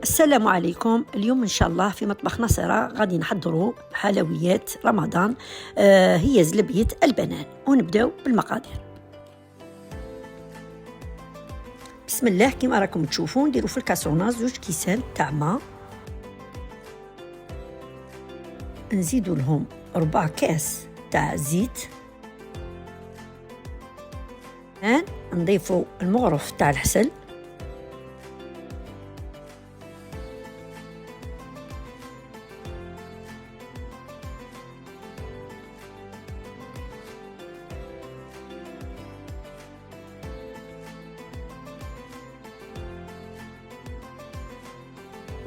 السلام عليكم. اليوم إن شاء الله في مطبخ نصرة غادي نحضروا حلويات رمضان. هي زلبية البنان، ونبداو بالمقادير. بسم الله. كما راكم تشوفون نديروا في الكاسرونه 2 كيسان تاع ماء، نزيدوا لهم 4 كاس تاع زيت، نضيفوا المغرف تاع الحسل،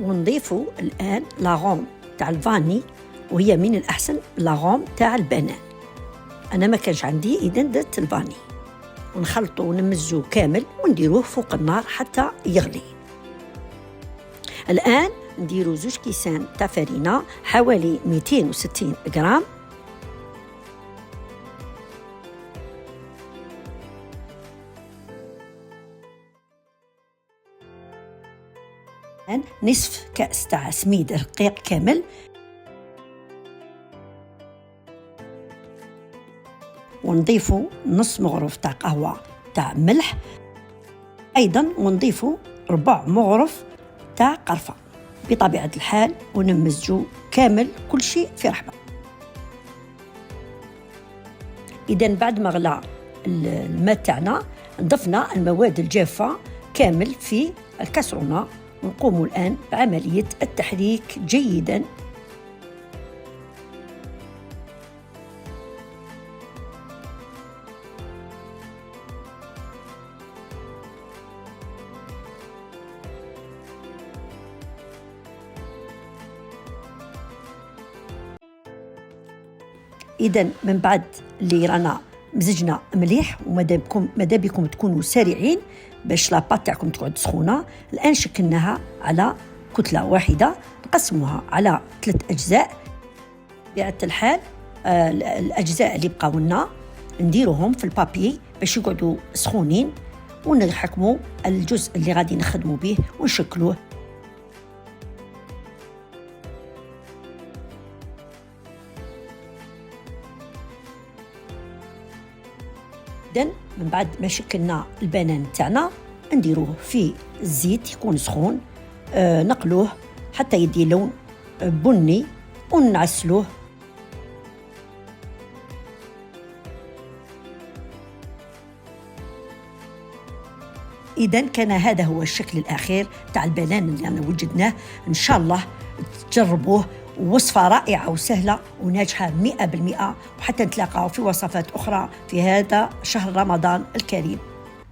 ونضيفوا الآن لاغوم تاع الفاني، وهي من الأحسن لاغوم تاع البنان. أنا ما كانش عندي إذا درت الفاني، ونخلطه ونمزوه كامل ونديروه فوق النار حتى يغلي. الآن نديروا 2 كيسان تاع فرينة حوالي 260 غرام، نصف كأس تاع سميد رقيق كامل، ونضيفوا نص مغرف تاع قهوة تاع ملح أيضا، ونضيفوا 4 مغرف تاع قرفة بطبيعة الحال، ونمزجوا كامل كل شيء في رحبة. إذن بعد ما غلى الماء تاعنا ضفنا المواد الجافة كامل في الكاسرونة، ونقوم الآن بعملية التحريك جيدا. إذن من بعد اللي رانا مزجنا مليح، وماذا بكم تكونوا سريعين باش لاباط تاعكم تقعد سخونه. الآن شكلناها على كتلة واحدة، نقسموها على 3 أجزاء. بطبيعة الحال الأجزاء اللي بقاو لنا نديروهم في البابي باش يقعدوا سخونين، ونحكموا الجزء اللي غادي نخدموا به ونشكلوه. إذن من بعد ما شكلنا البنان تاعنا نديروه في الزيت يكون سخون، نقلوه حتى يدي لون بني ونعسلوه. إذن كان هذا هو الشكل الأخير تاع البنان اللي أنا وجدناه. إن شاء الله تجربوه، وصفة رائعة وسهلة وناجحة 100%، وحتى نتلاقاو في وصفات أخرى في هذا شهر رمضان الكريم.